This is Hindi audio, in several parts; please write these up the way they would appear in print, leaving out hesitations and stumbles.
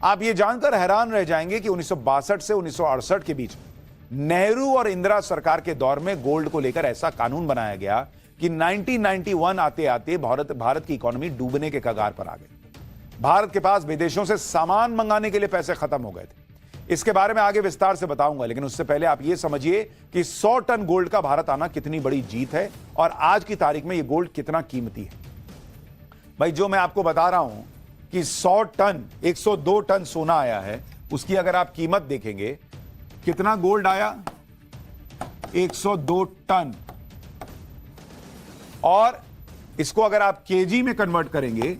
आप ये जानकर हैरान रह जाएंगे कि 1962 से 1968 के बीच नेहरू और इंदिरा सरकार के दौर में गोल्ड को लेकर ऐसा कानून बनाया गया कि 1991 आते आते भारत की इकोनॉमी डूबने के कगार पर आ गई। भारत के पास विदेशों से सामान मंगाने के लिए पैसे खत्म हो गए थे। इसके बारे में आगे विस्तार से बताऊंगा, लेकिन उससे पहले आप यह समझिए कि 100 टन गोल्ड का भारत आना कितनी बड़ी जीत है और आज की तारीख में यह गोल्ड कितना कीमती है। भाई, जो मैं आपको बता रहा हूं कि 100 टन 102 टन सोना आया है, उसकी अगर आप कीमत देखेंगे, कितना गोल्ड आया? 102 टन। और इसको अगर आप केजी में कन्वर्ट करेंगे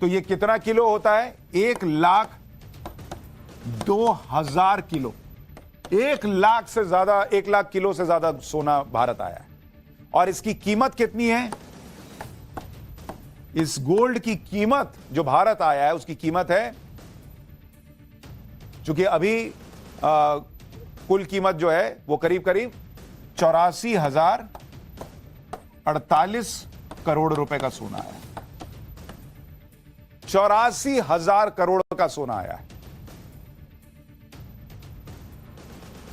तो यह कितना किलो होता है? 1,02,000 किलो। 1 लाख से ज्यादा, 1 लाख किलो से ज्यादा सोना भारत आया है। और इसकी कीमत कितनी है? इस गोल्ड की कीमत जो भारत आया है उसकी कीमत है, चूंकि अभी कुल कीमत जो है वो करीब करीब 84,048 करोड़ रुपए का सोना है। 84,000 करोड़ का सोना आया है।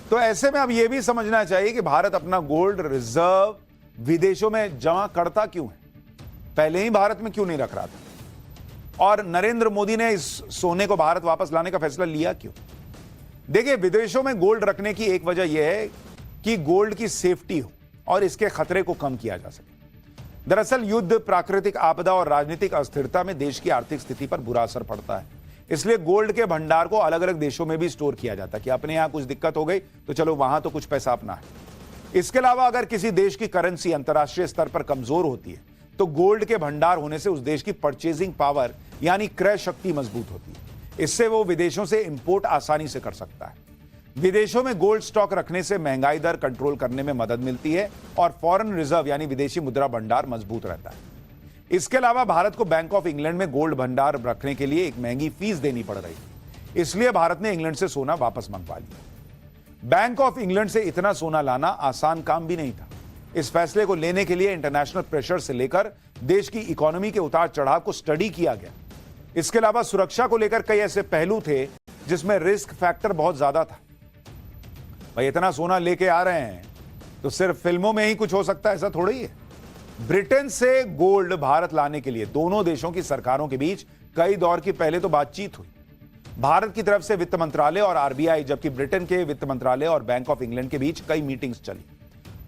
तो ऐसे में अब यह भी समझना चाहिए कि भारत अपना गोल्ड रिजर्व विदेशों में जमा करता क्यों है, पहले ही भारत में क्यों नहीं रख रहा था, और नरेंद्र मोदी ने इस सोने को भारत वापस लाने का फैसला लिया क्यों? देखिए, विदेशों में गोल्ड रखने की एक वजह यह है कि गोल्ड की सेफ्टी हो और इसके खतरे को कम किया जा सके। दरअसल युद्ध, प्राकृतिक आपदा और राजनीतिक अस्थिरता में देश की आर्थिक स्थिति पर बुरा असर पड़ता है। इसलिए गोल्ड के भंडार को अलग अलग देशों में भी स्टोर किया जाता है कि अपने यहां कुछ दिक्कत हो गई तो चलो वहां तो कुछ पैसा अपना है। इसके अलावा अगर किसी देश की करेंसी अंतर्राष्ट्रीय स्तर पर कमजोर होती है तो गोल्ड के भंडार होने से उस देश की परचेजिंग पावर यानी क्रय शक्ति मजबूत होती है। इससे वो विदेशों से इंपोर्ट आसानी से कर सकता है। विदेशों में गोल्ड स्टॉक रखने से महंगाई दर कंट्रोल करने में मदद मिलती है और फॉरेन रिजर्व यानी विदेशी मुद्रा भंडार मजबूत रहता है। इसके अलावा भारत को बैंक ऑफ इंग्लैंड में गोल्ड भंडार रखने के लिए एक महंगी फीस देनी पड़ रही है, इसलिए भारत ने इंग्लैंड से सोना वापस मंगवा लिया। बैंक ऑफ इंग्लैंड से इतना सोना लाना आसान काम भी नहीं था। इस फैसले को लेने के लिए इंटरनेशनल प्रेशर से लेकर देश की इकोनॉमी के उतार चढ़ाव को स्टडी किया गया। इसके अलावा सुरक्षा को लेकर कई ऐसे पहलू थे जिसमें रिस्क फैक्टर बहुत ज्यादा था। भाई, इतना सोना लेके आ रहे हैं तो सिर्फ फिल्मों में ही कुछ हो सकता है, ऐसा थोड़ा ही है। ब्रिटेन से गोल्ड भारत लाने के लिए दोनों देशों की सरकारों के बीच कई दौर की पहले तो बातचीत हुई। भारत की तरफ से वित्त मंत्रालय और आरबीआई, जबकि ब्रिटेन के वित्त मंत्रालय और बैंक ऑफ इंग्लैंड के बीच कई मीटिंग्स चली।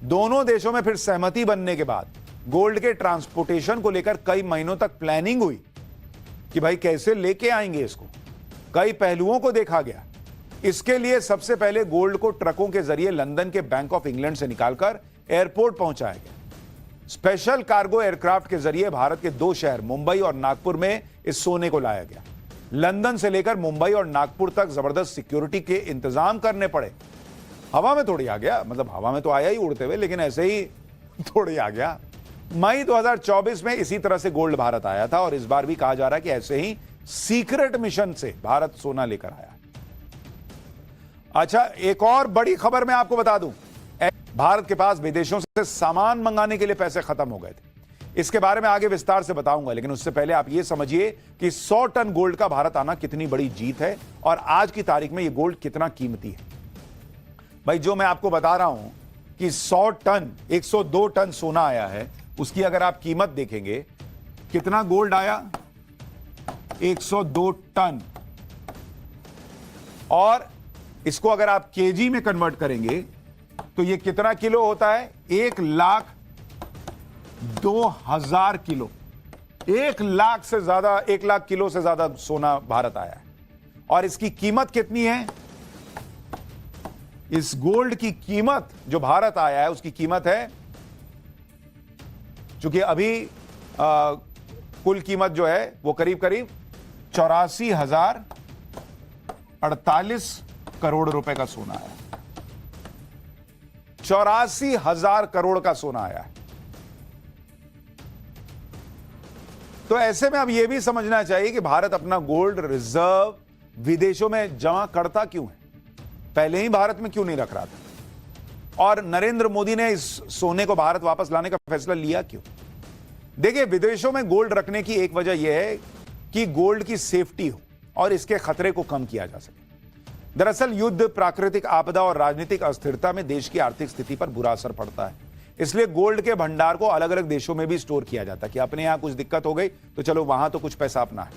दोनों देशों में फिर सहमति बनने के बाद गोल्ड के ट्रांसपोर्टेशन को लेकर कई महीनों तक प्लानिंग हुई कि भाई कैसे लेके आएंगे इसको। कई पहलुओं को देखा गया। इसके लिए सबसे पहले गोल्ड को ट्रकों के जरिए लंदन के बैंक ऑफ इंग्लैंड से निकालकर एयरपोर्ट पहुंचाया गया। स्पेशल कार्गो एयरक्राफ्ट के जरिए भारत के 2 शहर मुंबई और नागपुर में इस सोने को लाया गया। लंदन से लेकर मुंबई और नागपुर तक जबरदस्त सिक्योरिटी के इंतजाम करने पड़े। हवा में थोड़ी आ गया, मतलब हवा में तो आया ही उड़ते हुए, लेकिन ऐसे ही थोड़ी आ गया। मई 2024 में इसी तरह से गोल्ड भारत आया था और इस बार भी कहा जा रहा है कि ऐसे ही सीक्रेट मिशन से भारत सोना लेकर आया। अच्छा, एक और बड़ी खबर मैं आपको बता दूं, भारत के पास विदेशों से सामान मंगाने के लिए पैसे खत्म हो गए थे। इसके बारे में आगे विस्तार से बताऊंगा, लेकिन उससे पहले आप यह समझिए कि 100 टन गोल्ड का भारत आना कितनी बड़ी जीत है और आज की तारीख में यह गोल्ड कितना कीमती है। भाई, जो मैं आपको बता रहा हूं कि 100 टन 102 टन सोना आया है, उसकी अगर आप कीमत देखेंगे, कितना गोल्ड आया? 102 टन। और इसको अगर आप केजी में कन्वर्ट करेंगे तो यह कितना किलो होता है? 1,02,000 किलो। 1 लाख से ज्यादा, 1 लाख किलो से ज्यादा सोना भारत आया है। और इसकी कीमत कितनी है? इस गोल्ड की कीमत जो भारत आया है उसकी कीमत है, चूंकि अभी कुल कीमत जो है वो करीब करीब 84,048 करोड़ रुपए का सोना आया। 84,000 करोड़ का सोना आया है। तो ऐसे में अब यह भी समझना चाहिए कि भारत अपना गोल्ड रिजर्व विदेशों में जमा करता क्यों है, पहले ही भारत में क्यों नहीं रख रहा था, और नरेंद्र मोदी ने इस सोने को भारत वापस लाने का फैसला लिया क्यों? देखिए, विदेशों में गोल्ड रखने की एक वजह यह है कि गोल्ड की सेफ्टी हो और इसके खतरे को कम किया जा सके। दरअसल युद्ध, प्राकृतिक आपदा और राजनीतिक अस्थिरता में देश की आर्थिक स्थिति पर बुरा असर पड़ता है। इसलिए गोल्ड के भंडार को अलग अलग देशों में भी स्टोर किया जाता है कि अपने यहां कुछ दिक्कत हो गई तो चलो वहां तो कुछ पैसा अपना है।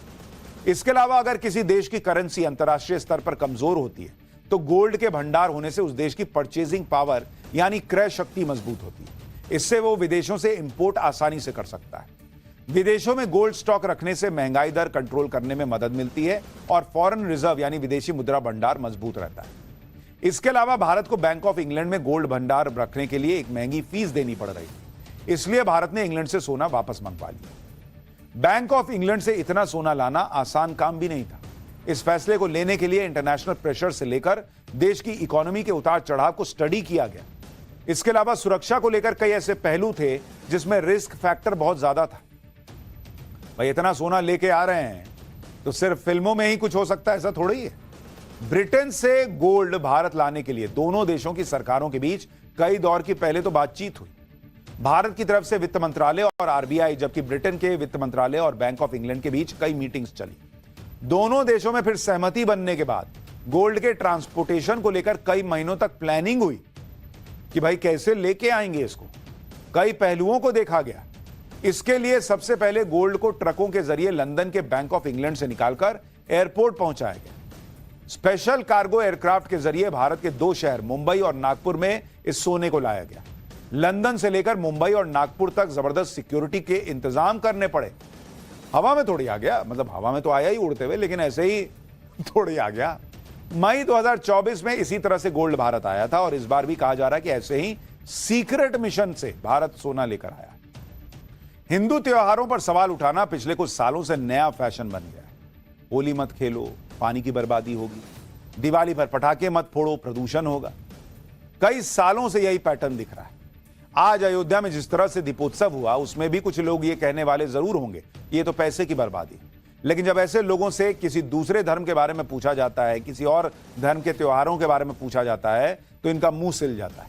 इसके अलावा अगर किसी देश की करेंसी अंतर्राष्ट्रीय स्तर पर कमजोर होती है तो गोल्ड के भंडार होने से उस देश की परचेजिंग पावर यानी क्रय शक्ति मजबूत होती है। इससे वो विदेशों से इंपोर्ट आसानी से कर सकता है। विदेशों में गोल्ड स्टॉक रखने से महंगाई दर कंट्रोल करने में मदद मिलती है और फॉरेन रिजर्व यानी विदेशी मुद्रा भंडार मजबूत रहता है। इसके अलावा भारत को बैंक ऑफ इंग्लैंड में गोल्ड भंडार रखने के लिए एक महंगी फीस देनी पड़ रही है। इसलिए भारत ने इंग्लैंड से सोना वापस मंगवा लिया। बैंक ऑफ इंग्लैंड से इतना सोना लाना आसान काम भी नहीं था। इस फैसले को लेने के लिए इंटरनेशनल प्रेशर से लेकर देश की इकोनॉमी के उतार चढ़ाव को स्टडी किया गया। इसके अलावा सुरक्षा को लेकर कई ऐसे पहलू थे जिसमें रिस्क फैक्टर बहुत ज्यादा था। भाई इतना सोना लेके आ रहे हैं तो सिर्फ फिल्मों में ही कुछ हो सकता है, ऐसा थोड़ा ही है। ब्रिटेन से गोल्ड भारत लाने के लिए दोनों देशों की सरकारों के बीच कई दौर की पहले तो बातचीत हुई। भारत की तरफ से वित्त मंत्रालय और आरबीआई, जबकि ब्रिटेन के वित्त मंत्रालय और बैंक ऑफ इंग्लैंड के बीच कई मीटिंग्स चली। दोनों देशों में फिर सहमति बनने के बाद गोल्ड के ट्रांसपोर्टेशन को लेकर कई महीनों तक प्लानिंग हुई कि भाई कैसे लेके आएंगे इसको। कई पहलुओं को देखा गया। इसके लिए सबसे पहले गोल्ड को ट्रकों के जरिए लंदन के बैंक ऑफ इंग्लैंड से निकालकर एयरपोर्ट पहुंचाया गया। स्पेशल कार्गो एयरक्राफ्ट के जरिए भारत के दो शहर मुंबई और नागपुर में इस सोने को लाया गया। लंदन से लेकर मुंबई और नागपुर तक जबरदस्त सिक्योरिटी के इंतजाम करने पड़े। हवा में थोड़ी आ गया, मतलब हवा में तो आया ही उड़ते हुए, लेकिन ऐसे ही थोड़ी आ गया। मई 2024 में इसी तरह से गोल्ड भारत आया था और इस बार भी कहा जा रहा है कि ऐसे ही सीक्रेट मिशन से भारत सोना लेकर आया। हिंदू त्योहारों पर सवाल उठाना पिछले कुछ सालों से नया फैशन बन गया है। होली मत खेलो, पानी की बर्बादी होगी। दिवाली पर पटाखे मत फोड़ो, प्रदूषण होगा। कई सालों से यही पैटर्न दिख रहा है। आज अयोध्या में जिस तरह से दीपोत्सव हुआ उसमें भी कुछ लोग ये कहने वाले जरूर होंगे ये तो पैसे की बर्बादी। लेकिन जब ऐसे लोगों से किसी दूसरे धर्म के बारे में पूछा जाता है, किसी और धर्म के त्योहारों के बारे में पूछा जाता है तो इनका मुंह सिल जाता है।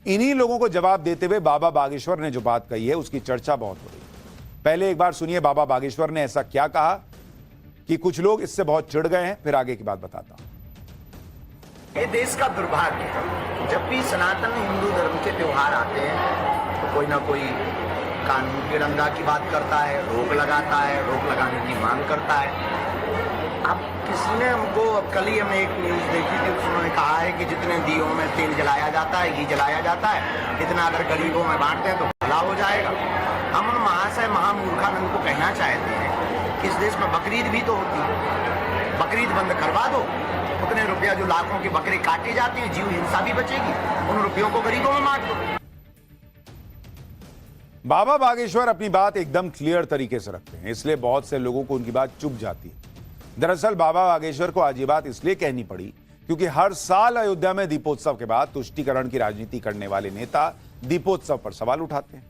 इन्हीं लोगों को जवाब देते हुए बाबा बागेश्वर ने जो बात कही है उसकी चर्चा बहुत हो रही है। पहले एक बार सुनिए बाबा बागेश्वर ने ऐसा क्या कहा कि कुछ लोग इससे बहुत चिढ़ गए हैं, फिर आगे की बात बताता हूं। ये देश का दुर्भाग्य है। जब भी सनातन हिंदू धर्म के त्योहार आते हैं तो कोई ना कोई कानून की डंगा की बात करता है, रोक लगाता है, रोक लगाने की मांग करता है। अब किसी ने हमको, कल ही हमने एक न्यूज़ देखी थी, उसमें कहा है कि जितने दियों में तेल जलाया जाता है, घी जलाया जाता है, इतना अगर गरीबों में बांटते हैं तो भला हो जाएगा। हम उन महाशय महामूर्खानंद को कहना चाहते हैं कि इस देश में बकरीद भी तो होती है, बकरीद बंद करवा दो। उतने रुपया जो लाखों की बकरी काटे जाते हैं, जीव हिंसा भी बचेगी। उन रुपयों को गरीबों में बांट दो। बाबा बागेश्वर अपनी बात एकदम क्लियर तरीके से रखते हैं, इसलिए बहुत से लोगों को उनकी बात चुभ जाती है। दरअसल बाबा बागेश्वर को आज ये बात इसलिए कहनी पड़ी क्योंकि हर साल अयोध्या में दीपोत्सव के बाद तुष्टीकरण की राजनीति करने वाले नेता दीपोत्सव पर सवाल उठाते हैं।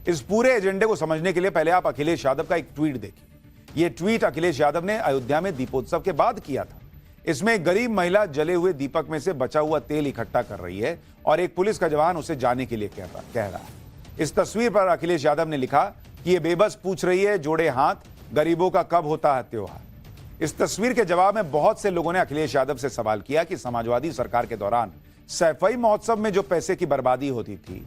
इस पूरे एजेंडे को समझने के लिए पहले आप अखिलेश यादव का एक ट्वीट देखिए। यह ट्वीट अखिलेश यादव ने अयोध्या में दीपोत्सव के बाद किया था। इसमें एक गरीब महिला जले हुए दीपक में से बचा हुआ तेल इकट्ठा कर रही है और एक पुलिस का जवान उसे जाने के लिए कह रहा है। इस तस्वीर पर अखिलेश यादव ने लिखा कि ये बेबस पूछ रही है, जोड़े हाथ, गरीबों का कब होता है त्योहार। इस तस्वीर के जवाब में बहुत से लोगों ने अखिलेश यादव से सवाल किया कि समाजवादी सरकार के दौरान सैफई महोत्सव में जो पैसे की बर्बादी होती थी